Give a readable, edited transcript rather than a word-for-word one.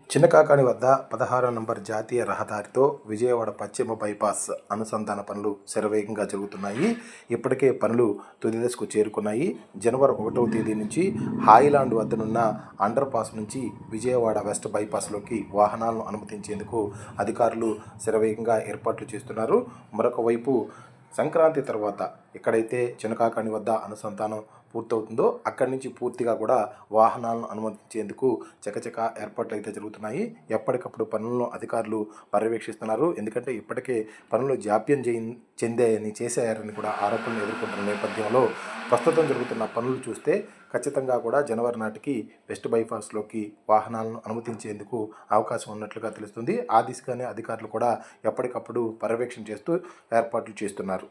చిన్నకాకాని వద్ద 16 నంబర్ జాతీయ రహదారితో విజయవాడ పశ్చిమ బైపాస్ అనుసంధాన పనులు శరవేగంగా జరుగుతున్నాయి. ఇప్పటికే పనులు తుది దశకు చేరుకున్నాయి. జనవరి 1వ తేదీ నుంచి హాయిలాండ్ వద్దనున్న అండర్ పాస్ నుంచి విజయవాడ వెస్ట్ బైపాస్లోకి వాహనాలను అనుమతించేందుకు అధికారులు శరవేగంగా ఏర్పాట్లు చేస్తున్నారు. మరొక వైపు సంక్రాంతి తర్వాత ఎక్కడైతే చిన్నకాకాని వద్ద అనుసంధానం పూర్తవుతుందో అక్కడి నుంచి పూర్తిగా కూడా వాహనాలను అనుమతించేందుకు చకచక ఏర్పాట్లు అయితే జరుగుతున్నాయి. ఎప్పటికప్పుడు పనులను అధికారులు పర్యవేక్షిస్తున్నారు. ఎందుకంటే ఇప్పటికే పనులు జాప్యం చేశారని కూడా ఆరోపణలు ఎదుర్కొంటున్న నేపథ్యంలో ప్రస్తుతం జరుగుతున్న పనులు చూస్తే ఖచ్చితంగా కూడా జనవరి నాటికి వెస్ట్ బైపాస్లోకి వాహనాలను అనుమతించేందుకు అవకాశం ఉన్నట్లుగా తెలుస్తుంది. ఆ దిశగానే అధికారులు కూడా ఎప్పటికప్పుడు పర్యవేక్షణ చేస్తూ ఏర్పాట్లు చేస్తున్నారు.